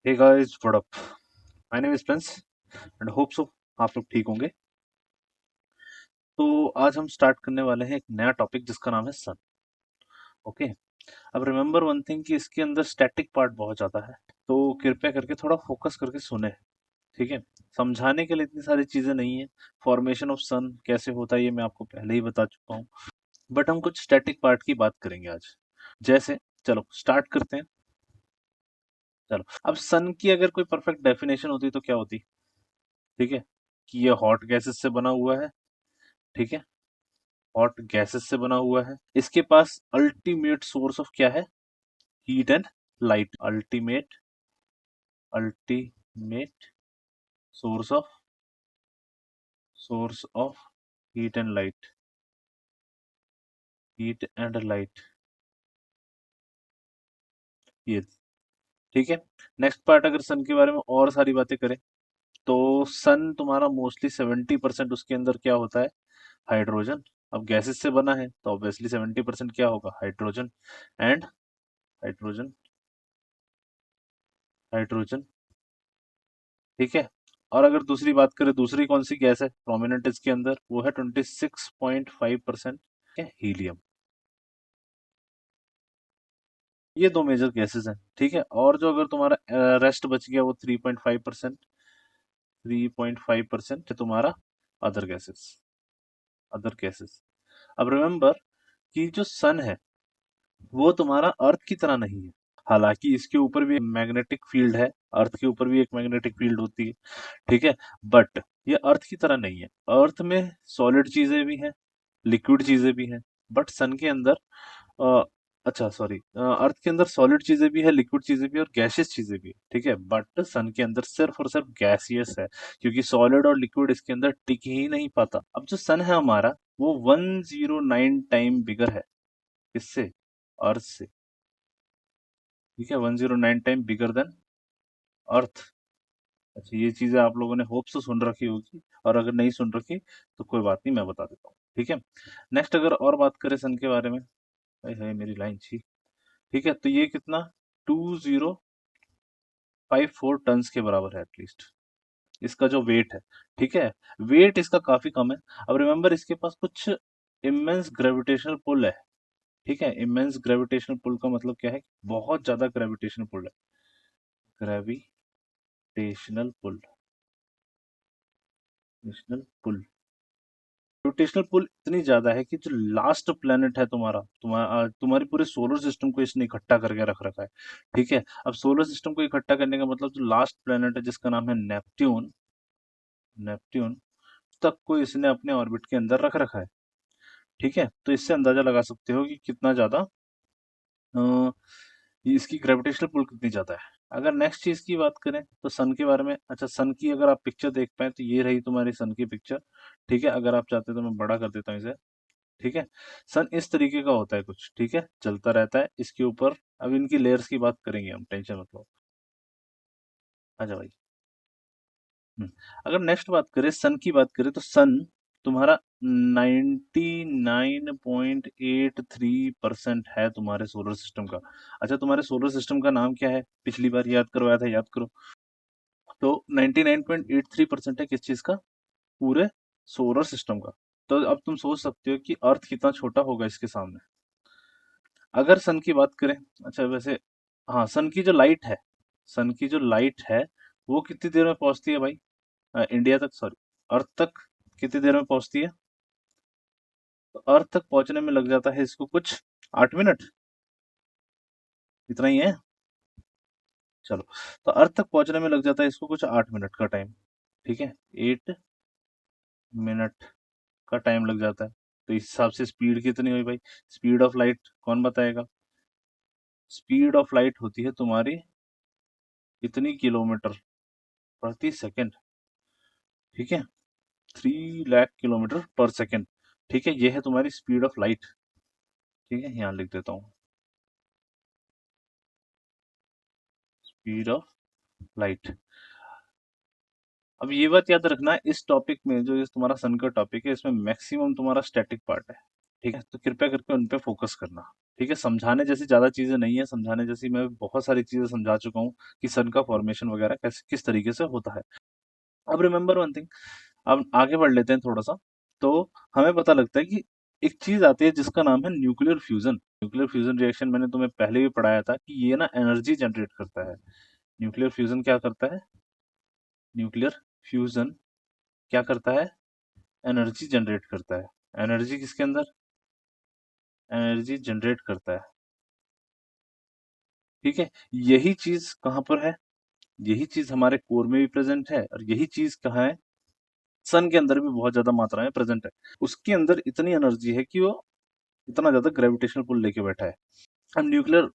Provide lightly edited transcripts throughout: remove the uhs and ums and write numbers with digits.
Hey guys what up. My name is Prince and hope so आप लोग ठीक होंगे। तो आज हम स्टार्ट करने वाले हैं एक नया टॉपिक जिसका नाम है सन। ओके। अब रिमेंबर वन थिंग कि इसके अंदर स्टैटिक पार्ट बहुत ज्यादा है, तो कृपया करके थोड़ा फोकस करके सुने। ठीक है। समझाने के लिए इतनी सारी चीजें नहीं है। फॉर्मेशन ऑफ सन कैसे होता है ये मैं आपको पहले ही बता चुका हूँ, बट हम कुछ स्टैटिक पार्ट की बात करेंगे आज। जैसे, चलो स्टार्ट करते हैं। चलो, अब सन की अगर कोई परफेक्ट डेफिनेशन होती तो क्या होती? ठीक है, कि ये हॉट गैसेस से बना हुआ है। ठीक है, हॉट गैसेस से बना हुआ है। इसके पास अल्टीमेट सोर्स ऑफ क्या है? Heat and light. Ultimate source of heat and light. Heat and light, ये। ठीक है। नेक्स्ट पार्ट, अगर सन के बारे में और सारी बातें करें तो सन तुम्हारा मोस्टली 70% उसके अंदर क्या होता है? हाइड्रोजन। अब गैसेस से बना है तो ऑब्वियसली 70% क्या होगा? हाइड्रोजन। And hydrogen, hydrogen. ठीक है। और अगर दूसरी बात करें, दूसरी कौन सी गैस है प्रोमिनेंट इसके अंदर? वो है 26.5% है हीलियम। ये दो मेजर गैसेस हैं। ठीक है। और जो अगर तुम्हारा रेस्ट बच गया वो 3.5%, 3.5% है तुम्हारा अदर गैसेस। अब रिमेंबर कि जो सन है वो तुम्हारा अर्थ की तरह नहीं है। हालांकि इसके ऊपर भी मैग्नेटिक फील्ड है, अर्थ के ऊपर भी एक मैग्नेटिक फील्ड होती है। ठीक है। बट ये अर्थ की तरह नहीं है। अर्थ में सॉलिड चीजें भी हैं, लिक्विड चीजें भी हैं। बट सन के अंदर अ, अच्छा सॉरी, अर्थ के अंदर सॉलिड चीजें भी है, लिक्विड चीजें भी और गैसियस चीजें भी। ठीक है। बट सन के अंदर सिर्फ और सिर्फ गैसियस है, क्योंकि सॉलिड और लिक्विड इसके अंदर टिक ही नहीं पाता। अब जो सन है हमारा वो 109 टाइम बिगर है। किससे? अर्थ से। ठीक है, 109 टाइम बिगर देन अर्थ। अच्छा, ये चीजें आप लोगों ने होप से सुन रखी होगी, और अगर नहीं सुन रखी तो कोई बात नहीं, मैं बता देता हूँ। ठीक है। नेक्स्ट, अगर और बात करें सन के बारे में, है मेरी लाइन छी। ठीक है, तो ये कितना? 2054 टन्स के बराबर है एटलीस्ट, इसका जो वेट है। ठीक है। वेट इसका काफी कम है। अब रिमेंबर इसके पास कुछ इमेंस ग्रेविटेशनल पुल है। ठीक है। इमेंस ग्रेविटेशनल पुल का मतलब क्या है? बहुत ज्यादा ग्रेविटेशनल पुल है। Gravitational pull, gravitational pull, gravitational pull इतनी ज्यादा है कि जो लास्ट प्लेनेट है तुम्हारी पूरे सोलर सिस्टम को इसने इकट्ठा करके रख रखा है। ठीक है। अब सोलर सिस्टम को इकट्ठा करने का मतलब, जो लास्ट प्लेनेट है जिसका नाम है नेपट्यून, नेपट्यून तक को इसने अपने ऑर्बिट के अंदर रख रखा है। ठीक है। तो इससे अंदाजा लगा सकते हो कि कितना ज्यादा ये इसकी ग्रेविटेशनल पुल कितनी ज्यादा है। अगर नेक्स्ट चीज की बात करें तो सन के बारे में, अच्छा सन की अगर आप पिक्चर देख पाए तो ये रही तुम्हारी सन की पिक्चर। ठीक है। अगर आप चाहते तो मैं बड़ा कर देता हूँ इसे। ठीक है। सन इस तरीके का होता है कुछ। ठीक है, चलता रहता है इसके ऊपर। अब इनकी लेयर्स की बात करेंगे हम, टेंशन मत लो। आजा भाई। हम्म, अगर नेक्स्ट बात करें, सन की बात करें, तो सन तुम्हारा 99.83% है तुम्हारे सोलर सिस्टम का। अच्छा, तुम्हारे सोलर सिस्टम का नाम क्या है? पिछली बार याद करवाया था, याद करो। तो 99.83% है किस चीज का? पूरे सोलर सिस्टम का। तो अब तुम सोच सकते हो कि अर्थ कितना छोटा होगा इसके सामने। अगर सन की बात करें, अच्छा वैसे, हाँ, सन की जो लाइट है वो कितनी देर में पहुंचती है भाई? इंडिया तक, सॉरी, अर्थ तक कितनी देर में पहुंचती है? तो अर्थ तक पहुंचने में लग जाता है इसको कुछ 8 मिनट। इतना ही है। चलो, तो अर्थ तक पहुंचने में लग जाता है इसको कुछ 8 मिनट का टाइम। ठीक है, 8 मिनट का टाइम लग जाता है। तो इस हिसाब से स्पीड कितनी हुई भाई? स्पीड ऑफ लाइट कौन बताएगा? स्पीड ऑफ लाइट होती है तुम्हारी इतनी किलोमीटर प्रति सेकंड। ठीक है, 3 लाख किलोमीटर पर सेकंड। ठीक है, ये है तुम्हारी स्पीड ऑफ लाइट। ठीक है, यहाँ लिख देता हूँ, स्पीड ऑफ लाइट। अब ये बात याद रखना, इस टॉपिक में जो इस तुम्हारा सन का टॉपिक है, इसमें मैक्सिमम तुम्हारा स्टैटिक पार्ट है। ठीक है, तो कृपया करके उन पे फोकस करना। ठीक है, समझाने जैसी ज़्यादा चीज़ें नहीं है, समझाने जैसी मैं बहुत सारी चीज़ें समझा चुका हूँ कि सन का फॉर्मेशन वगैरह कैसे किस तरीके से होता है। अब रिमेंबर वन थिंग, अब आगे बढ़ लेते हैं थोड़ा-सा, तो हमें पता लगता है कि एक चीज़ आती है जिसका नाम है nuclear fusion. Nuclear fusion reaction मैंने तुम्हें पहले भी पढ़ाया था कि ये ना एनर्जी जनरेट करता है। न्यूक्लियर फ्यूज़न क्या करता है? न्यूक्लियर फ्यूज़न क्या करता है? एनर्जी जनरेट करता है। एनर्जी किसके अंदर? एनर्जी जनरेट करता है। ठीक है? यही चीज़ कहाँ पर है? यही चीज़ हमारे कोर में भी प्रेज़ेंट है और यही चीज़ कहाँ है? सन के अंदर भी बहुत ज़्यादा मात्रा में प्रेज़ेंट है। उसके अंदर इतनी एनर्जी है कि वो इतना ज़्यादा ग्रेविटेशनल पुल लेके बैठा है। अब न्यूक्लियर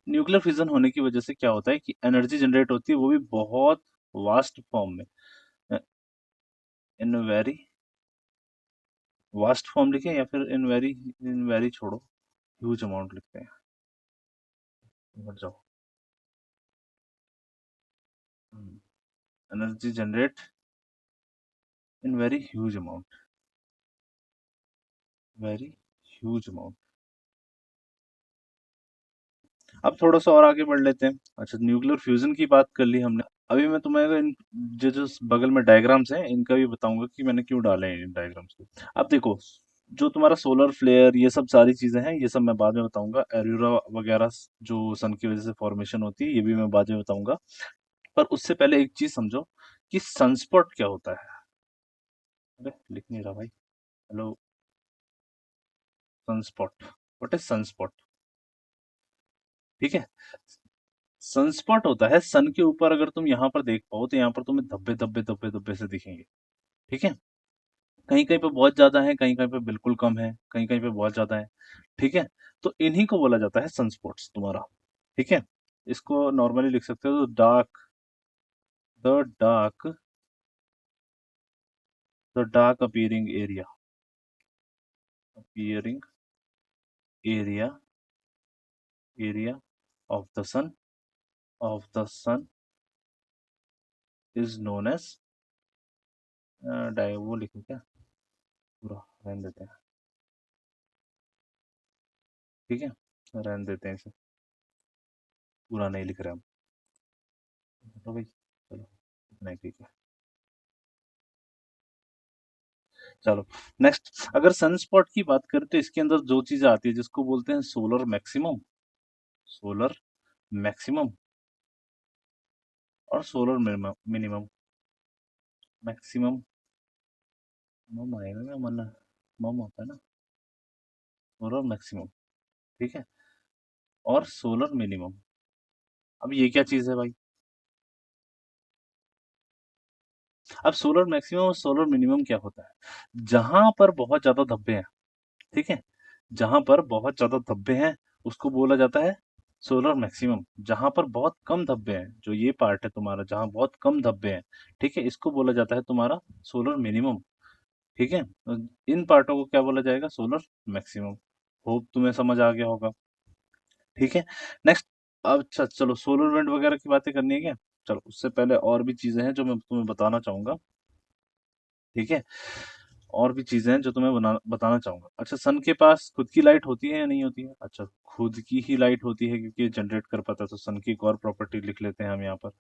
न्यूक्लियर फिज़न होने की वजह से क्या होता है कि एनर्जी जनरेट होती है, वो भी बहुत वास्ट फॉर्म में। अ, इन वेरी वास्ट फॉर्म लिखें या फिर इन वेरी छोड़ो, ह्यूज अमाउंट लिखते हैं। हट जाओ। Energy generate in very huge amount, very huge amount. अब थोड़ा सा और आगे बढ़ लेते हैं। अच्छा, न्यूक्लियर फ्यूजन की बात कर ली हमने। अभी मैं तुम्हें इन जो जो बगल में डायग्राम्स हैं इनका भी बताऊंगा कि मैंने क्यों डाले हैं इन डायग्राम्स को। अब देखो, जो तुम्हारा सोलर फ्लेयर ये सब सारी चीजें हैं, ये सब मैं बाद में बताऊंगा। एरियोला वगैरह जो सन की वजह से फॉर्मेशन होती है, ये भी मैं बाद में बताऊंगा। पर उससे पहले एक चीज समझो कि सनस्पॉट क्या होता है। अरे लिख नहीं रहा भाई। Hello. Sunspot, what is sunspot? ठीक है, सनस्पॉट होता है सन के ऊपर, अगर तुम यहाँ पर देख पाओ तो यहाँ पर तुम्हें धब्बे धब्बे धब्बे धब्बे से दिखेंगे। ठीक है, कहीं कहीं पे बहुत ज्यादा है, कहीं कहीं पे बिल्कुल कम है, कहीं कहीं पे बहुत ज्यादा है। ठीक है, तो इन्हीं को बोला जाता है सनस्पॉट्स तुम्हारा। ठीक है, इसको नॉर्मली लिख सकते हो the dark appearing area area of the sun is known as, वो लिखो क्या, पूरा रहने देते हैं। ठीक है, रहने देते हैं इसे, पूरा नहीं लिख रहे हम। तो भाई चलो, इतना ही ठीक है। चलो, नेक्स्ट, अगर सनस्पॉट की बात करें तो इसके अंदर दो चीजें आती है जिसको बोलते हैं सोलर मैक्सिमम और सोलर मिनिमम। मैक्सिमम मम आएगा ना, मन मम होता है ना, सोलर मैक्सिमम। ठीक है, और सोलर मिनिमम। अब ये क्या चीज है भाई? अब सोलर मैक्सिमम और सोलर मिनिमम क्या होता है? जहां पर बहुत ज्यादा धब्बे हैं, ठीक है, जहां पर बहुत ज्यादा धब्बे हैं उसको बोला जाता है सोलर मैक्सिमम। जहां पर बहुत कम धब्बे हैं, जो ये पार्ट है तुम्हारा जहां बहुत कम धब्बे हैं, ठीक है, इसको बोला जाता है तुम्हारा सोलर मिनिमम। ठीक है, तो इन पार्टों को क्या बोला जाएगा? Solar maximum. होप तुम्हें समझ आ गया होगा। ठीक है, नेक्स्ट। अब अच्छा चलो, सोलर विंड वगैरह की बातें करनी है क्या? चलो, उससे पहले और भी चीजें हैं जो मैं तुम्हें बताना चाहूंगा। ठीक है, और भी चीजें हैं जो तुम्हें बताना चाहूंगा। अच्छा, सन के पास खुद की लाइट होती है या नहीं होती है? अच्छा, खुद की ही लाइट होती है क्योंकि ये जनरेट कर पाता है। तो सन की एक और प्रॉपर्टी लिख लेते हैं हम यहाँ पर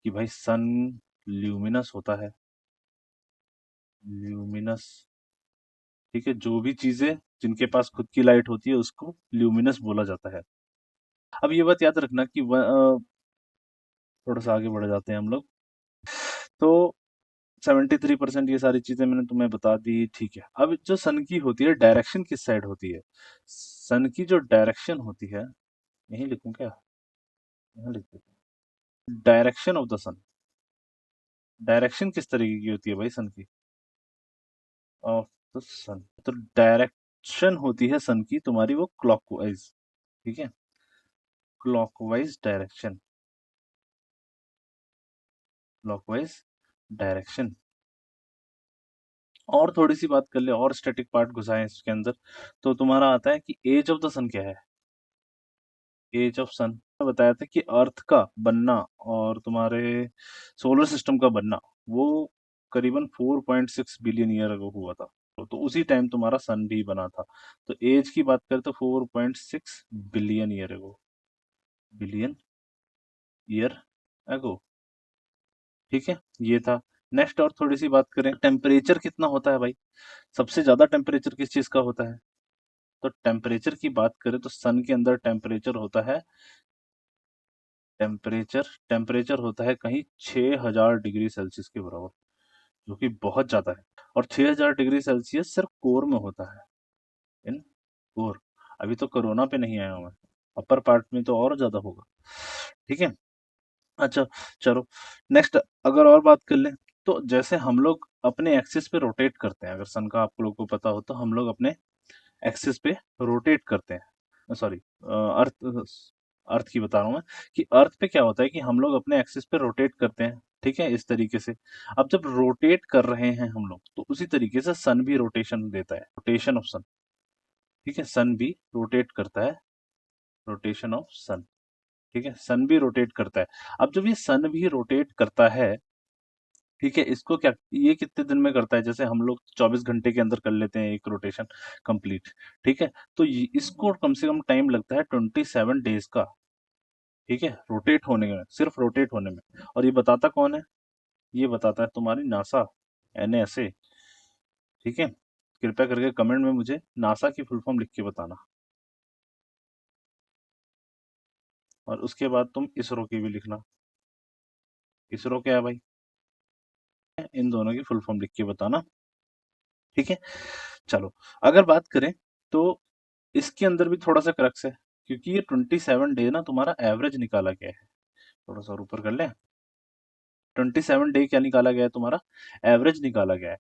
कि भाई सन ल्यूमिनस होता है। ल्यूमिनस। ठीक है, जो भी चीजें जिनके पास खुद की लाइट होती है उसको ल्यूमिनस बोला जाता है। अब ये बात याद रखना कि थोड़ा सा आगे बढ़ जाते हैं हम लोग। तो 73% ये सारी चीजें मैंने तुम्हें बता दी। ठीक है, अब जो सन की होती है डायरेक्शन किस साइड होती है? सन की जो डायरेक्शन होती है, यही लिखूं क्या? यहाँ लिख देता हूँ, direction of the sun. Direction किस तरीके की होती है भाई सन की? ऑफ द सन, तो डायरेक्शन होती है सन की तुम्हारी वो क्लॉकवाइज। ठीक है, क्लॉकवाइज डायरेक्शन, क्लॉकवाइज डायरेक्शन। और थोड़ी सी बात कर ले, और स्टैटिक पार्ट घुसाएं इसके अंदर, तो तुम्हारा आता है कि एज ऑफ द सन क्या है? एज ऑफ सन बताया था कि अर्थ का बनना और तुम्हारे सोलर सिस्टम का बनना वो करीबन 4.6 बिलियन ईयर अगो हुआ था। तो उसी टाइम तुम्हारा सन भी बना था। तो एज की बात करें तो 4.6 billion year ago, billion year ago. ठीक है, ये था। नेक्स्ट और थोड़ी सी बात करें, टेम्परेचर कितना होता है भाई, सबसे ज्यादा टेम्परेचर किस चीज का होता है? तो टेम्परेचर की बात करें तो सन के अंदर टेम्परेचर होता है, टेम्परेचर होता है कहीं 6000 डिग्री सेल्सियस के बराबर, जो कि बहुत ज्यादा है। और 6000 डिग्री सेल्सियस सिर्फ कोर में होता है, इन कोर। अभी तो कोरोना पे नहीं आया हूं मैं, अपर पार्ट में तो और ज्यादा होगा। ठीक है, अच्छा, चलो नेक्स्ट अगर और बात कर लें, तो जैसे हम लोग अपने एक्सिस पे रोटेट करते हैं, अगर सन का आप लोग को पता हो तो हम लोग अपने एक्सिस पे रोटेट करते हैं, सॉरी अर्थ, अर्थ की बता रहा हूँ मैं, कि अर्थ पे क्या होता है कि हम लोग अपने एक्सिस पे रोटेट करते हैं, ठीक है, इस तरीके से। अब जब रोटेट कर रहे हैं हम लोग, तो उसी तरीके से सन भी रोटेशन देता है, रोटेशन ऑफ सन। ठीक है, सन भी रोटेट करता है, रोटेशन ऑफ सन। ठीक है, सन भी रोटेट करता है। अब जब ये सन भी रोटेट करता है, ठीक है, इसको क्या, ये कितने दिन में करता है? जैसे हम लोग 24 घंटे के अंदर कर लेते हैं एक रोटेशन कंप्लीट। ठीक है, तो इसको कम से कम टाइम लगता है 27 डेज का। ठीक है, रोटेट होने में, सिर्फ रोटेट होने में। और ये बताता कौन है? ये बताता है तुम्हारी नासा, एनएसए। ठीक है, कृपया करके कमेंट में मुझे नासा की फुल फॉर्म लिख के बताना, और उसके बाद तुम इसरो की भी लिखना। इसरो क्या है भाई? इन दोनों की फुल फॉर्म लिख के बताना। ठीक है, चलो अगर बात करें तो इसके अंदर भी थोड़ा सा क्रक्स है, क्योंकि ये 27 डे ना तुम्हारा एवरेज निकाला गया है। थोड़ा सा और ऊपर कर लें, 27 डे क्या निकाला गया है तुम्हारा? एवरेज निकाला गया है।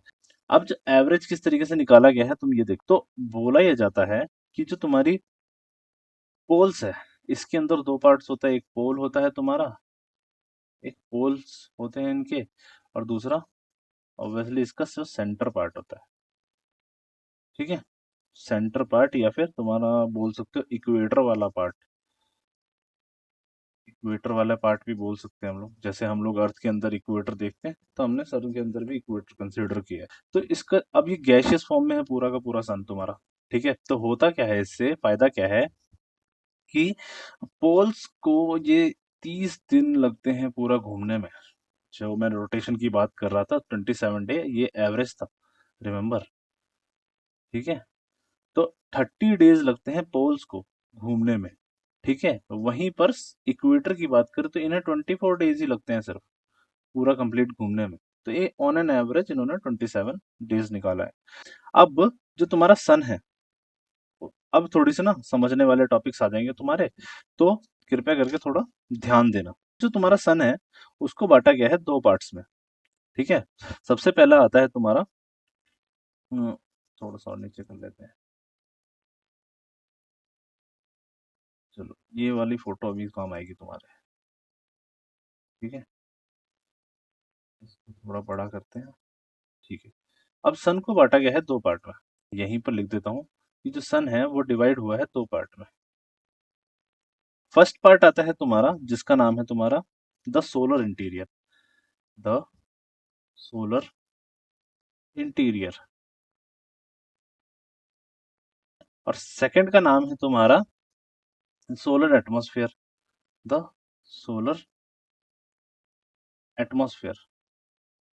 अब जो एवरेज किस तरीके से निकाला गया है तुम ये देख, तो बोला यह जाता है कि जो तुम्हारी पोल्स है, इसके अंदर दो पार्ट्स होता है, एक पोल होता है तुम्हारा, एक पोल्स होते हैं इनके, और दूसरा ऑब्वियसली इसका सिर्फ सेंटर पार्ट होता है। ठीक है, सेंटर पार्ट, या फिर तुम्हारा बोल सकते हो इक्वेटर वाला पार्ट, इक्वेटर वाला पार्ट भी बोल सकते हैं हम लोग। जैसे हम लोग अर्थ के अंदर इक्वेटर देखते हैं, तो हमने सन के अंदर भी इक्वेटर कंसीडर किया है। तो इसका अब ये गैशियस फॉर्म में है पूरा का पूरा सन तुम्हारा। ठीक है, तो होता क्या है, इससे फायदा क्या है कि पोल्स को ये 30 दिन लगते हैं पूरा घूमने में। जो मैं रोटेशन की बात कर रहा था, 27 डे ये एवरेज था, रिमेम्बर। ठीक है, तो 30 डेज लगते हैं पोल्स को घूमने में। ठीक है, वहीं पर इक्वेटर की बात करें तो इन्हें 24 डेज ही लगते हैं सिर्फ, पूरा कंप्लीट घूमने में। तो ये ऑन एन एवरेज इन्होंने 27 डेज निकाला है। अब जो तुम्हारा सन है, अब थोड़ी सी ना समझने वाले टॉपिक्स आ जाएंगे तुम्हारे, तो कृपया करके थोड़ा ध्यान देना। जो तुम्हारा सन है, उसको बांटा गया है दो पार्ट्स में। ठीक है, सबसे पहला आता है तुम्हारा, हम्म, थोड़ा सा और नीचे कर लेते हैं, चलो ये वाली फोटो अभी काम आएगी तुम्हारे। ठीक है, इसको थोड़ा बड़ा करते हैं। ठीक है, अब सन को बांटा गया है दो पार्ट में, यहीं पर लिख देता हूँ कि जो सन है वो डिवाइड हुआ है दो पार्ट में। फर्स्ट पार्ट आता है तुम्हारा जिसका नाम है तुम्हारा the solar interior, the solar interior. और सेकंड का नाम है तुम्हारा solar atmosphere, the solar atmosphere,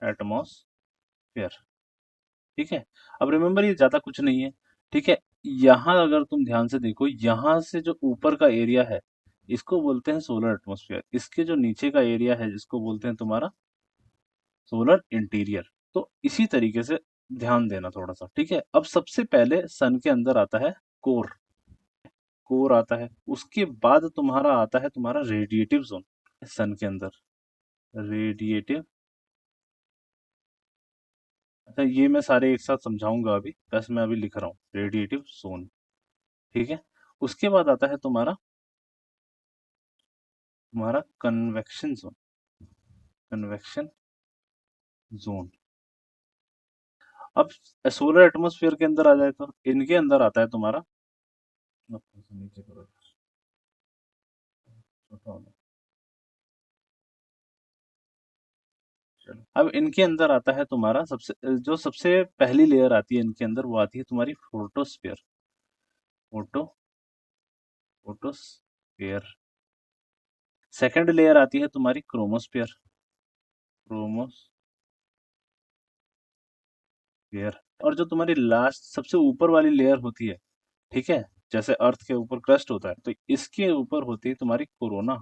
atmosphere. ठीक है, अब रिमेम्बर ये ज्यादा कुछ नहीं है। ठीक है, यहाँ अगर तुम ध्यान से देखो, यहाँ से जो ऊपर का एरिया है, इसको बोलते हैं सोलर एटमॉस्फेयर। इसके जो नीचे का एरिया है, जिसको बोलते हैं तुम्हारा सोलर इंटीरियर। तो इसी तरीके से ध्यान देना थोड़ा सा। ठीक है, अब सबसे पहले सन के अंदर आता है कोर, कोर आता है, उसके बाद तुम्हारा आता है तुम्हारा रेडिएटिव जोन, सन के अंदर रेडिएटिव। अच्छा, ये मैं सारे एक साथ समझाऊंगा अभी, बस मैं अभी लिख रहा हूँ रेडिएटिव जोन। ठीक है, उसके बाद आता है तुम्हारा तुम्हारा कन्वेक्शन जोन, कन्वेक्शन जोन। अब सोलर एटमॉस्फेयर के अंदर आ जाए तो इनके अंदर आता है तुम्हारा, नीचे करो, छोटा होना, अब इनके अंदर आता है तुम्हारा सबसे पहली लेयर आती है इनके अंदर, वो आती है तुम्हारी photosphere. Photo photosphere. Second layer आती है तुम्हारी क्रोमोस्फीयर। क्रोमोस्फीयर। और जो तुम्हारी लास्ट सबसे ऊपर वाली लेयर होती है, ठीक है, जैसे अर्थ के ऊपर क्रस्ट होता है, तो इसके ऊपर होती है तुम्हारी कोरोना।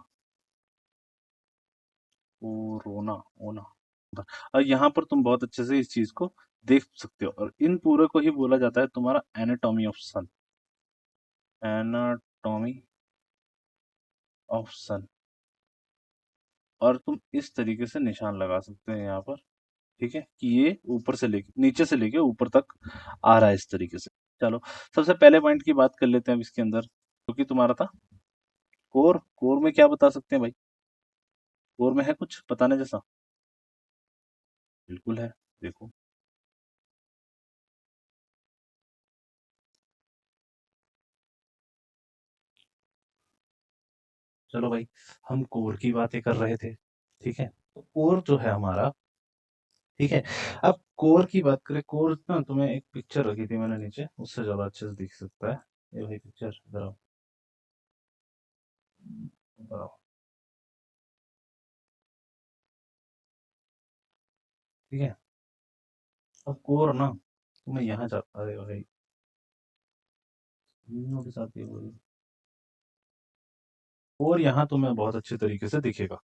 कोरोना ओना। और यहाँ पर तुम बहुत अच्छे से इस चीज को देख सकते हो, और इन पूरे को ही बोला जाता है तुम्हारा anatomy of sun. Anatomy of sun. और तुम इस तरीके से निशान लगा सकते हैं यहाँ पर, ठीक है, कि ये ऊपर से लेके नीचे से लेके ऊपर तक आ रहा है इस तरीके से। चलो, सबसे पहले पॉइंट की बात कर लेते हैं अब इसके अंदर, जो कि तुम्हारा था कोर। कोर में क्या बता सकते हैं भाई? कोर में है कुछ बताने जैसा? बिल्कुल है, देखो। चलो भाई, हम कोर की बातें कर रहे थे, ठीक है, तो कोर जो है हमारा, ठीक है, अब कोर की बात करें, कोर ना तुम्हें एक पिक्चर रखी थी मैंने नीचे, उससे ज्यादा अच्छे से दिख सकता है। ये भाई पिक्चर इधर आओ, इधर आओ, ठीक है। अब कोर ना तुम्हें यहाँ जा, अरे भाई इन के साथ ये बोल, कोर यहाँ तुम्हें बहुत अच्छे तरीके से दिखेगा।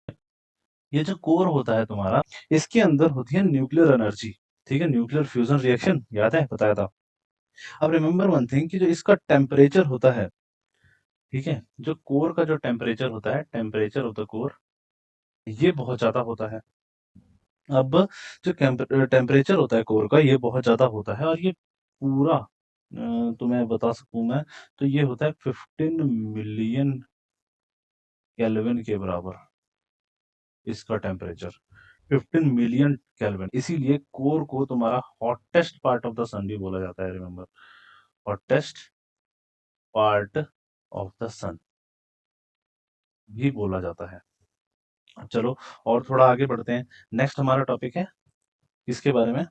ये जो कोर होता है तुम्हारा, इसके अंदर होती है न्यूक्लियर एनर्जी, ठीक है, न्यूक्लियर फ्यूजन रिएक्शन, याद है बताया था। अब रिमेम्बर वन थिंग कि जो इसका टेम्परेचर होता है, ठीक है, जो कोर का जो टेम्परेचर होता है, टेम्परेचर ऑफ द कोर, ये बहुत ज्यादा होता है। अब जो टेम्परेचर होता है कोर का, ये बहुत ज्यादा होता है, और ये पूरा तुम्हें बता सकूं मैं, तो ये होता है 15 मिलियन केल्विन के बराबर इसका टेम्परेचर। 15 मिलियन केल्विन, इसीलिए कोर को तुम्हारा hottest part of the sun भी बोला जाता है, remember, hottest part of the sun भी बोला जाता है। अब चलो, और थोड़ा आगे बढ़ते हैं। नेक्स्ट हमारा टॉपिक है किसके बारे में?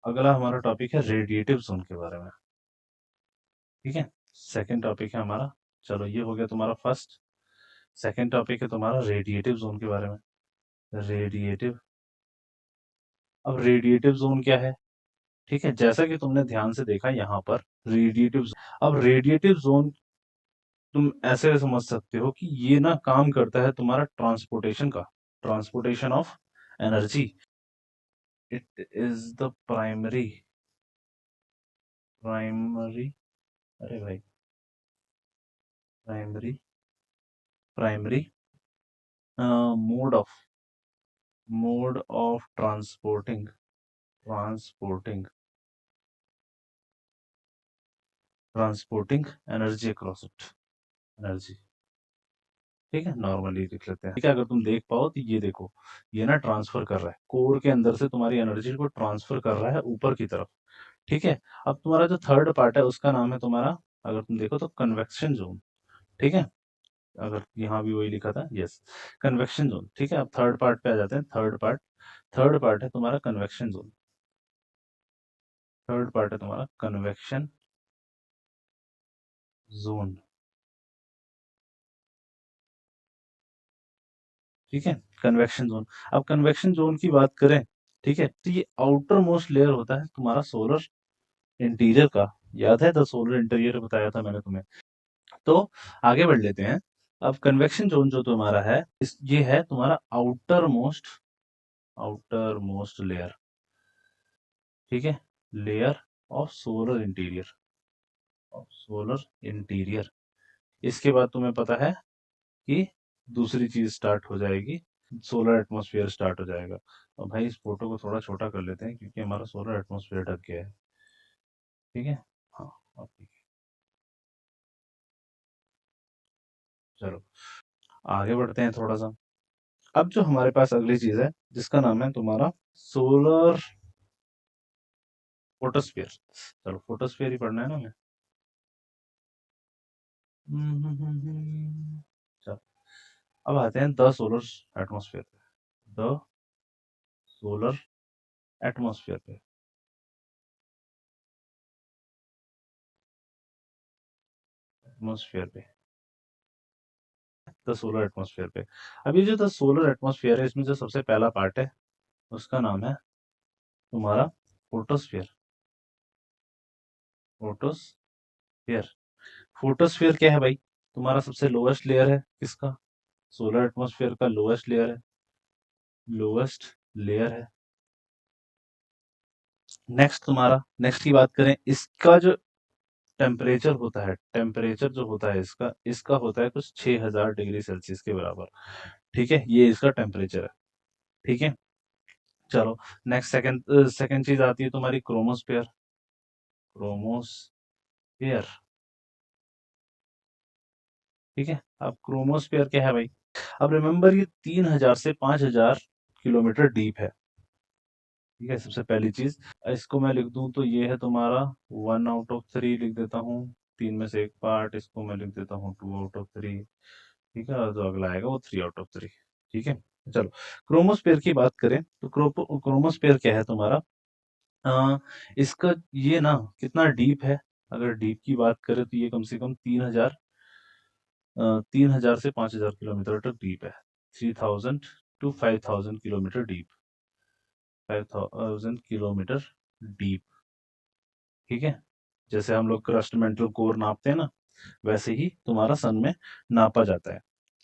अगला हमारा टॉपिक है रेडिएटिव जोन के बारे में, ठीक है। सेकंड टॉपिक है हमारा, चलो ये हो गया तुम्हारा फर्स्ट। सेकंड टॉपिक है तुम्हारा रेडिएटिव जोन के बारे में। रेडिएटिव। अब रेडिएटिव जोन क्या है? ठीक है, जैसा कि तुमने ध्यान से देखा यहाँ पर, रेडिएटिव, अब रेडिएटिव जोन तुम ऐसे समझ सकते हो कि ये ना काम करता है तुम्हारा ट्रांसपोर्टेशन का, transportation of energy. It is the primary, अरे भाई, primary primary mode of transporting, transporting transporting energy across it, energy, ठीक है, नॉर्मली लिख लेते हैं, ठीक है। अगर तुम देख पाओ तो ये देखो, ये ना ट्रांसफर कर रहा है, कोर के अंदर से तुम्हारी एनर्जी को ट्रांसफर कर रहा है ऊपर की तरफ, ठीक है। अब तुम्हारा जो थर्ड पार्ट है उसका नाम है तुम्हारा, अगर तुम देखो तो कन्वेक्शन जोन, ठीक है। अगर यहाँ भी वही लिखा था, यस, कन्वेक्शन जोन, ठीक है। अब थर्ड पार्ट पे आ जाते हैं। थर्ड पार्ट है तुम्हारा कन्वेक्शन जोन। थर्ड पार्ट है तुम्हारा कन्वेक्शन जोन, ठीक है, कन्वेक्शन जोन। अब कन्वेक्शन जोन की बात करें, ठीक है, तो ये आउटर मोस्ट लेयर होता है तुम्हारा सोलर इंटीरियर का। याद है, द सोलर इंटीरियर बताया था मैंने तुम्हें। तो आगे बढ़ लेते हैं। अब कन्वेक्शन जोन जो तुम्हारा है, ये है तुम्हारा आउटर मोस्ट लेयर, ठीक है, layer of solar interior, of solar interior. इसके बाद तुम्हें पता है कि दूसरी चीज स्टार्ट हो जाएगी, सोलर एटमॉस्फेयर स्टार्ट हो जाएगा। और भाई इस फोटो को थोड़ा छोटा कर लेते हैं क्योंकि हमारा सोलर एटमॉस्फेयर ढक गया है, ठीक है। हाँ, अब ठीक है। चलो, आगे बढ़ते हैं थोड़ा सा। अब जो हमारे पास अगली चीज है, जिसका नाम है तुम्हारा सोलर फोटोस्फीयर। चलो, फोटोस्फीयर ही पढ़ना है ना हमें। चलो, अब आते हैं द सोलर एटमॉस्फेयर पे। द सोलर एटमॉस्फेयर पे। एटमॉस्फेयर पे, द सोलर एटमॉस्फेयर पे। अब ये जो द सोलर एटमॉस्फेयर है, इसमें जो सबसे पहला पार्ट है उसका नाम है तुम्हारा फोटोस्फेयर। फोटोस्फेयर। फोटोस्फेयर क्या है भाई? तुम्हारा सबसे लोएस्ट लेयर है किसका? सोलर एटमॉस्फेयर का लोएस्ट लेयर है। लोएस्ट लेयर है। नेक्स्ट तुम्हारा, नेक्स्ट की बात करें, इसका जो टेम्परेचर होता है, टेम्परेचर जो होता है इसका इसका होता है कुछ 6000 डिग्री सेल्सियस के बराबर। ठीक है, ये इसका टेम्परेचर है। ठीक है, चलो नेक्स्ट सेकंड सेकंड चीज आती है तुम्हारी क्रोमोस्फेयर। क्रोमोस्फेयर। ठीक है, अब क्रोमोस्फेयर क्या है भाई? अब रिमेंबर ये 3000 से 5000 किलोमीटर डीप है। ठीक है, सबसे पहली चीज, इसको मैं लिख दूं तो ये है तुम्हारा 1/3 लिख देता हूँ। 3 में से 1 पार्ट, इसको मैं लिख देता हूँ 2/3। ठीक है, और जो अगला आएगा वो 3/3। ठीक है, चलो क्रोमोस्फेयर की बात करें तो क्रोमोस्फेयर क्या है तुम्हारा? अ, इसका ये ना कितना डीप है? अगर डीप की बात करें तो ये कम से कम 3000 से 5000 किलोमीटर तक डीप है। 3000 to 5000 kilometre deep. 5000 kilometre deep. ठीक है, जैसे हम लोग क्रस्ट मेंटल कोर नापते हैं ना, वैसे ही तुम्हारा सन में नापा जाता है।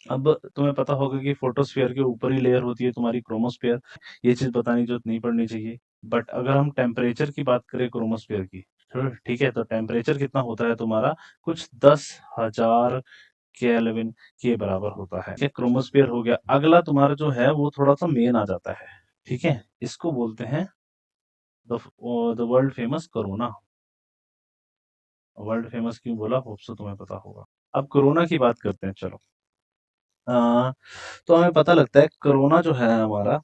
अब तुम्हें पता होगा कि फोटोस्फीयर के ऊपर ही लेयर होती है तुम्हारी क्रोमोस्फीयर। ये चीज बताने की जरूरत नहीं पड़नी चाहिए। बट अगर हम टेम्परेचर की बात करें क्रोमोस्फीयर की, तो ठीक है, तो टेम्परेचर कितना होता है तुम्हारा? कुछ 10,000 केल्विन के बराबर होता है। ये क्रोमोस्फीयर हो गया। अगला तुम्हारा जो है वो थोड़ा सा मेन आ जाता है। ठीक है, इसको बोलते हैं the world famous corona. World famous क्यों बोला, होप सो तुम्हें पता होगा। अब कोरोना की बात करते हैं, चलो। अ, तो हमें पता लगता है कोरोना जो है हमारा,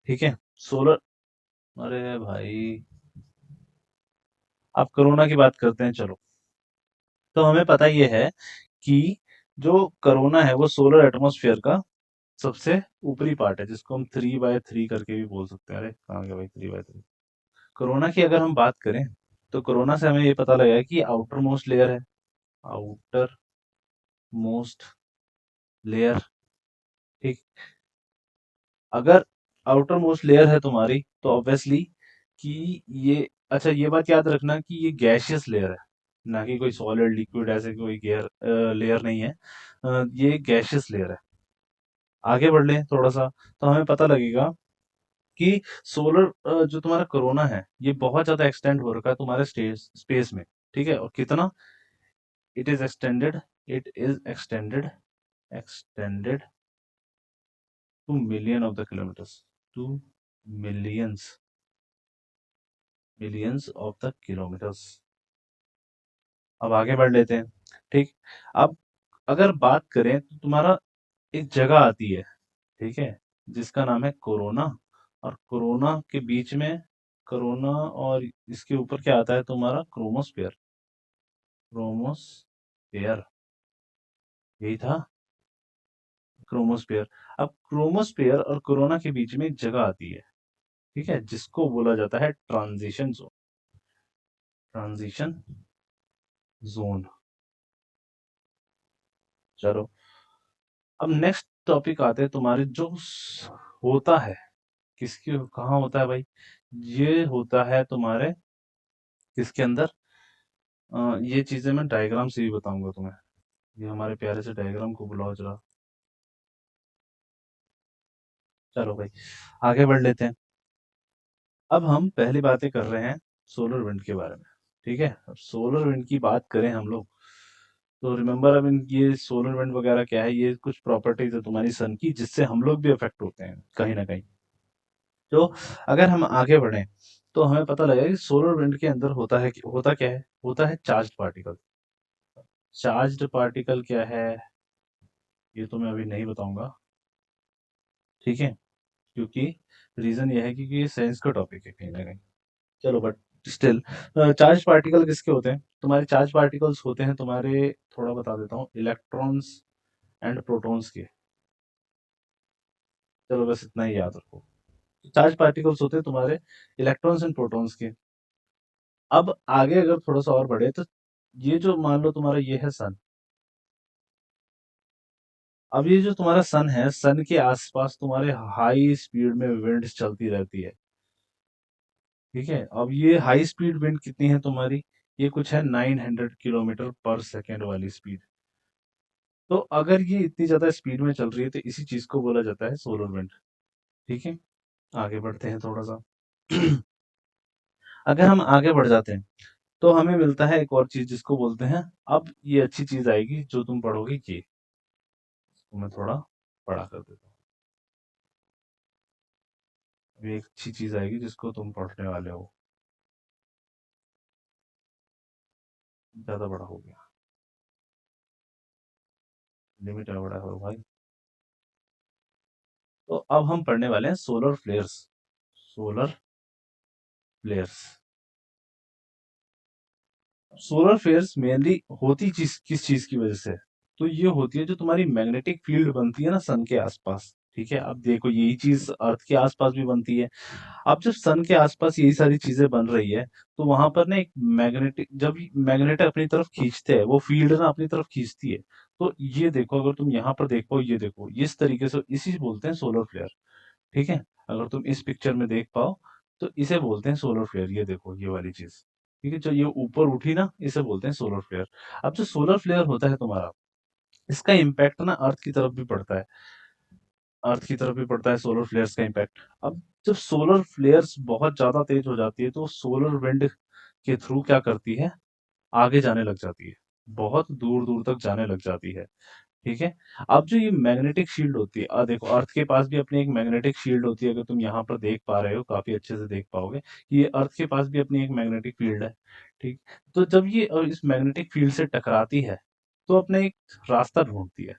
ठीक है, सोलर, अरे भाई, अब कोरोना की बात करते हैं, चलो। तो हमें पता ये है कि जो कोरोना है वो सोलर एटमॉस्फेयर का सबसे ऊपरी पार्ट है, जिसको हम 3/3 करके भी बोल सकते हैं। अरे कहाँ गया भाई 3/3? कोरोना की अगर हम बात करें तो कोरोना से हमें ये पता लगा है कि आउटर मोस्ट लेयर है। Outer most layer. ठीक, अगर आउटर मोस्ट लेयर है तुम्हारी तो ऑब्वियसली कि ये, अच्छा ये बात याद रखना कि ये गैशियस लेयर है, ना कि कोई सॉलिड लिक्विड, ऐसे कोई गेयर लेयर नहीं है। ये गैशियस लेयर है। आगे बढ़ लें थोड़ा सा तो हमें पता लगेगा कि सोलर जो तुम्हारा कोरोना है ये बहुत ज्यादा एक्सटेंड हो रखा है तुम्हारे स्पेस में। ठीक है, और कितना? It is extended, it is extended, extended to million of the kilometers, two millions, millions of the kilometers. अब आगे बढ़ लेते हैं। ठीक, अब अगर बात करें तो तुम्हारा एक जगह आती है, ठीक है, जिसका नाम है कोरोना। और कोरोना के बीच में, कोरोना और इसके ऊपर क्या आता है तुम्हारा? क्रोमोस्फेयर। क्रोमोस्फेयर, यही था, क्रोमोस्फेयर। अब क्रोमोस्फेयर और कोरोना के बीच में एक जगह आती है, ठीक है, जिसको बोला जाता है ट्रांजिशन जोन। Transition zone. चलो, अब नेक्स्ट टॉपिक आते हैं तुम्हारे जो होता है किसके, कहाँ होता है भाई? ये होता है तुम्हारे किसके अंदर? ये चीजें मैं डायग्राम से भी बताऊंगा तुम्हें। ये हमारे प्यारे से डायग्राम को बुलाओ जरा। चलो भाई, आगे बढ़ लेते हैं। अब हम पहली बातें कर रहे हैं सोलर विंड के बारे में। ठीक है, अब सोलर विंड की बात करें हम लोग तो रिमेम्बर, अब ये सोलर विंड वगैरह क्या है, ये कुछ प्रॉपर्टीज है तुम्हारी सन की जिससे हम लोग भी अफेक्ट होते हैं कहीं ना कहीं। तो अगर हम आगे बढ़े तो हमें पता लगेगा कि सोलर विंड के अंदर होता है, होता क्या है? होता है चार्ज पार्टिकल। चार्ज्ड पार्टिकल क्या है ये तो मैं अभी नहीं बताऊंगा। ठीक है, क्योंकि रीजन ये है कि ये साइंस का टॉपिक है कहीं ना कहीं। चलो बट स्टिल, चार्ज पार्टिकल किसके होते हैं? तुम्हारे चार्ज पार्टिकल्स होते हैं तुम्हारे, थोड़ा बता देता हूँ, इलेक्ट्रॉन्स एंड प्रोटॉन्स के। चलो बस इतना ही याद रखो। चार्ज पार्टिकल्स होते हैं तुम्हारे इलेक्ट्रॉन्स एंड प्रोटॉन्स के। अब आगे अगर थोड़ा सा और बढ़े तो ये जो मान लो तुम्हारा ये है सन। अब ये जो तुम्हारा सन है, सन के आसपास तुम्हारे हाई स्पीड में विंड्स चलती रहती है। ठीक है, अब ये हाई स्पीड विंड कितनी है तुम्हारी? ये कुछ है 900 किलोमीटर पर सेकेंड वाली स्पीड। तो अगर ये इतनी ज्यादा स्पीड में चल रही है तो इसी चीज को बोला जाता है सोलर विंड। ठीक है, आगे बढ़ते हैं थोड़ा सा। अगर हम आगे बढ़ जाते हैं तो हमें मिलता है एक और चीज जिसको बोलते हैं, अब ये अच्छी चीज आएगी जो तुम पढ़ोगे, ये तो मैं थोड़ा बड़ा कर देता हूँ। अभी एक अच्छी चीज आएगी जिसको तुम पढ़ने वाले हो। ज्यादा बड़ा हो गया, लिमिट है, बड़ा हो भाई। तो अब हम पढ़ने वाले हैं solar flares. Solar flares. Solar flares mainly होती चीज किस चीज की वजह से? तो ये होती है जो तुम्हारी मैग्नेटिक फील्ड बनती है ना सन के आसपास। ठीक है, अब देखो यही चीज अर्थ के आसपास भी बनती है। अब जब सन के आसपास यही सारी चीजें बन रही है तो वहां पर ना एक मैग्नेटिक, जब मैग्नेट अपनी तरफ खींचते हैं, वो फील्ड ना अपनी तरफ खींचती है। तो ये देखो, अगर तुम यहाँ पर देखो, ये देखो इस तरीके से, इसी बोलते हैं सोलर फ्लेयर। ठीक है, अगर तुम इस पिक्चर में देख पाओ तो इसे बोलते हैं सोलर फ्लेयर। ये देखो ये वाली चीज। ठीक है, जो ये ऊपर उठी ना, इसे बोलते हैं सोलर फ्लेयर। अब जो सोलर फ्लेयर होता है तुम्हारा, इसका इम्पैक्ट ना अर्थ की तरफ भी पड़ता है। अर्थ की तरफ भी पड़ता है सोलर फ्लेयर्स का इम्पैक्ट। अब जब सोलर फ्लेयर्स बहुत ज्यादा तेज हो जाती है तो सोलर विंड के थ्रू क्या करती है, आगे जाने लग जाती है, बहुत दूर दूर तक जाने लग जाती है। ठीक है, अब जो ये मैग्नेटिक शील्ड होती है, देखो अर्थ के पास भी अपनी एक मैग्नेटिक शील्ड होती है। अगर तुम यहाँ पर देख पा रहे हो, काफी अच्छे से देख पाओगे कि ये अर्थ के पास भी अपनी एक मैग्नेटिक फील्ड है। ठीक, तो जब ये इस मैग्नेटिक फील्ड से टकराती है तो अपने एक रास्ता ढूंढती है।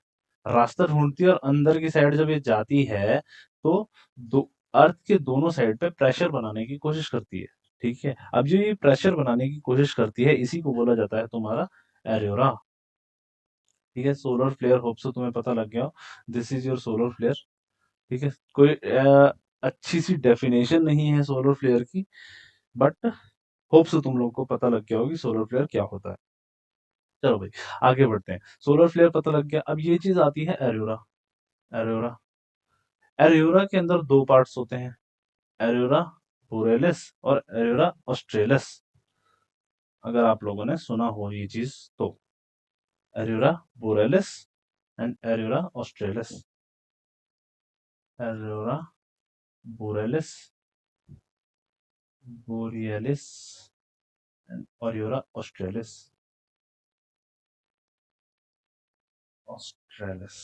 रास्ता ढूंढती है और अंदर की साइड जब ये जाती है तो दो अर्थ के दोनों साइड पे प्रेशर बनाने की कोशिश करती है। ठीक है, अब जो ये प्रेशर बनाने की कोशिश करती है, इसी को बोला जाता है तुम्हारा एरियोरा। ठीक है, सोलर फ्लेयर, होप सो तुम्हें पता लग गया हो, this is your solar flare. ठीक है, कोई अच्छी सी डेफिनेशन नहीं है सोलर फ्लेयर की, बट होप सो तुम लोग को पता लग गया होगी सोलर फ्लेयर क्या होता है। चलो भाई, आगे बढ़ते हैं। सोलर फ्लेयर पता लग गया, अब ये चीज आती है एरियोरा। एरियोरा, एरियोरा के अंदर दो पार्ट्स होते हैं, एरियोरा बोरेलिस और एरियोरा ऑस्ट्रेलिस। अगर आप लोगों ने सुना हो ये चीज तो, aurora borealis and aurora australis. Aurora borealis, borealis and aurora australis. Australis.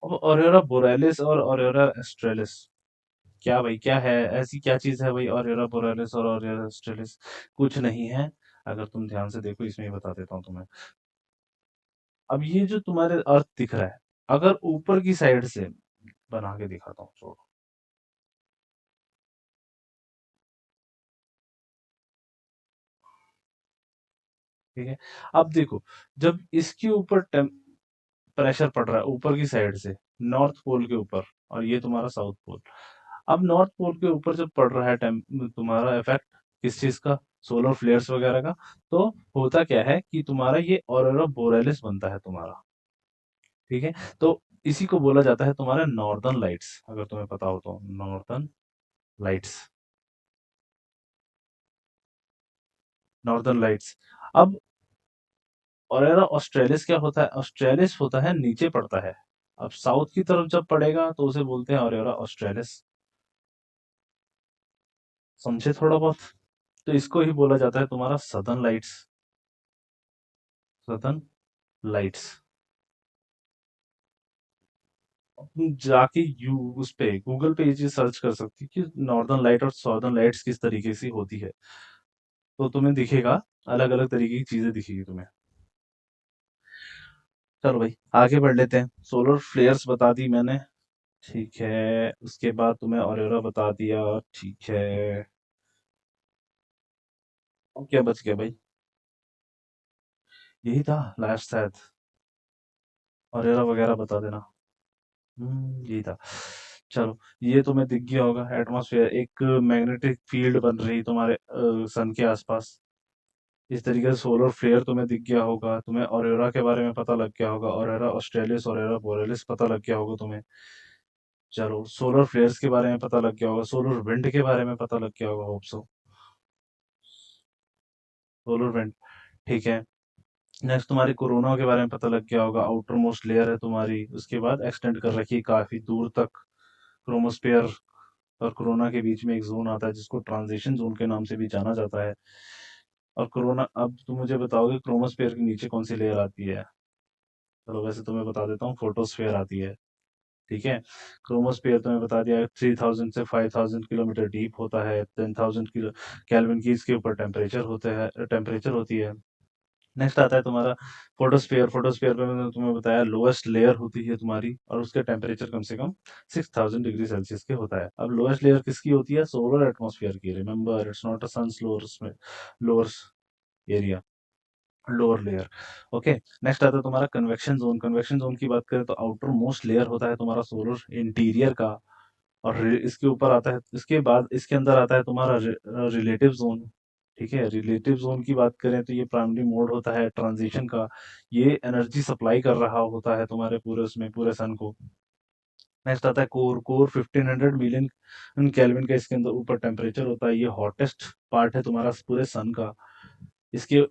अब ऑरियोरा बोरेलिस और ऑरियोरा ऑस्ट्रेलिस, क्या भाई, क्या है, ऐसी क्या चीज है भाई ऑरियोरा बोरेलिस और ऑरियोरा ऑस्ट्रेलिस? कुछ नहीं है, अगर तुम ध्यान से देखो इसमें ही बता देता हूँ तुम्हें। अब ये जो तुम्हारे अर्थ दिख रहा है, अगर ऊपर की साइड से बना के दिखाता हूँ, छोड़ो। ठीक है, अब देखो, जब इसके ऊपर प्रेशर पड़ रहा है ऊपर की साइड से, नॉर्थ पोल के ऊपर, और ये तुम्हारा साउथ पोल। अब नॉर्थ पोल के ऊपर जब पड़ रहा है तुम्हारा इफेक्ट, किस चीज का? सोलर फ्लेयर्स वगैरह का। तो होता क्या है कि तुम्हारा ये ऑरोरा बोरेलिस बनता है तुम्हारा। ठीक है, तो इसी को बोला जाता है तुम्हारा नॉर्दर्न लाइट्स, अगर तुम्हें पता हो तो, नॉर्दर्न लाइट्स। Northern lights. अब ऑरोरा ऑस्ट्रेलिस क्या होता है? ऑस्ट्रेलिस होता है नीचे पड़ता है। अब साउथ की तरफ जब पड़ेगा तो उसे बोलते हैं ऑरोरा ऑस्ट्रेलिस। समझे थोड़ा बहुत? तो इसको ही बोला जाता है तुम्हारा सदर्न लाइट्स। Southern lights. तुम जाके यू उस पे गूगल पे ये चीज सर्च कर सकती कि नॉर्दर्न लाइट और सॉर्दर्न लाइट्स किस तरीके से होती है, तो तुम्हें दिखेगा, अलग अलग तरीके की चीजें दिखेगी तुम्हें। चलो भाई, आगे बढ़ लेते हैं। सोलर फ्लेयर्स बता दी मैंने। ठीक है, उसके बाद तुम्हें ऑरोरा बता दिया। ठीक है, अब क्या बच गया भाई? यही था लास्ट शायद, ऑरोरा वगैरह बता देना। यही था। चलो, ये तुम्हें दिख गया होगा एटमॉस्फेयर, एक मैग्नेटिक फील्ड बन रही तुम्हारे सन के आसपास। इस तरीके से सोलर फ्लेयर तुम्हें दिख गया होगा, तुम्हें ऑरोरा के बारे में पता लग गया होगा, ऑरोरा ऑस्ट्रेलिस, ऑरोरा बोरेलिस पता लग गया होगा तुम्हें। चलो, सोलर फ्लेयर्स के बारे में पता लग गया होगा, सोलर विंड के बारे में पता लग गया होगा, होप सो। सोलर विंड, ठीक है। नेक्स्ट तुम्हारी कोरोना के बारे में पता लग गया होगा, आउटर मोस्ट लेयर है तुम्हारी, उसके बाद एक्सटेंड कर रखी है काफी दूर तक क्रोमोस्फेयर और कोरोना के बीच में एक जोन आता है जिसको ट्रांजिशन जोन के नाम से भी जाना जाता है। और कोरोना, अब तुम मुझे बताओगे क्रोमोस्फेयर के नीचे कौन सी लेयर आती है? चलो, वैसे तुम्हें बता देता हूँ, फोटोस्फेयर आती है। ठीक है। क्रोमोस्फेयर तुम्हें बता दिया, 3000 से 5000 किलोमीटर डीप होता है, 10,000 किलो केल्विन की इसके ऊपर टेम्परेचर होते हैं, टेम्परेचर होती है। नेक्स्ट आता है तुम्हारा फोटोस्फेयर। फोटोस्फेयर पे मैंने तुम्हें बताया लोएस्ट लेयर होती है तुम्हारी, और उसका टेम्परेचर कम से कम 6000 डिग्री सेल्सियस के होता है। अब लोएस्ट लेयर किसकी होती है? सोलर एटमॉस्फेयर की। Remember, it's not a sun's lower lower area, lower layer. Okay. Next आता है तुम्हारा कन्वेक्शन जोन। कन्वेक्शन जोन की बात करें तो आउटर मोस्ट लेयर होता है तुम्हारा सोलर इंटीरियर का। और इसके ऊपर आता है, इसके बाद इसके अंदर आता है तुम्हारा रिलेटिव जोन। ठीक है, रिलेटिव जोन की बात करें तो ये प्राइमरी मोड होता है ट्रांजिशन का। ये एनर्जी सप्लाई कर रहा होता है तुम्हारे पूरे उसमें, पूरे सन को। नेक्स्ट आता है कोर। कोर 1500 मिलियन केल्विन का इसके अंदर ऊपर टेम्परेचर होता है। ये हॉटेस्ट पार्ट है तुम्हारा पूरे सन का। इसके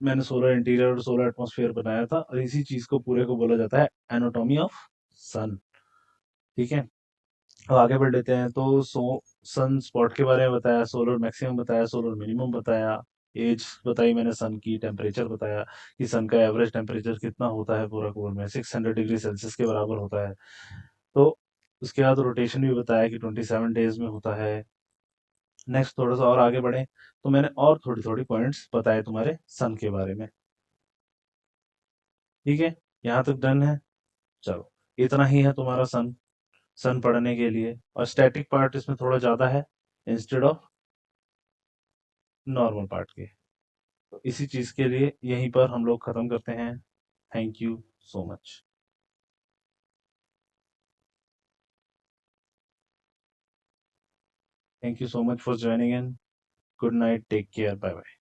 मैंने सोलर इंटीरियर और सोलर एटमॉस्फेयर बनाया था, और इसी चीज को पूरे को बोला जाता है एनाटॉमी ऑफ सन। ठीक है। अब आगे बढ़ लेते हैं। तो सन स्पॉट के बारे में बताया, सोलर मैक्सिमम बताया, सोलर मिनिमम बताया, एज बताई मैंने सन की, टेम्परेचर बताया कि सन का एवरेज टेम्परेचर कितना होता है पूरा कोर में, 600 डिग्री सेल्सियस के बराबर होता है। तो उसके बाद रोटेशन भी बताया कि 27 डेज में होता है। नेक्स्ट थोड़ा सा और आगे बढ़े, तो मैंने और थोड़ी थोड़ी पॉइंट्स बताए तुम्हारे सन के बारे में। ठीक है, यहाँ तक डन है। चलो, इतना ही है तुम्हारा सन, सन पढ़ने के लिए। और स्टैटिक पार्ट इसमें थोड़ा ज़्यादा है इंस्टेड ऑफ नॉर्मल पार्ट के। तो इसी चीज़ के लिए यहीं पर हम लोग ख़त्म करते हैं। Thank you so much. Thank you so much for joining in. Good night, take care, bye bye.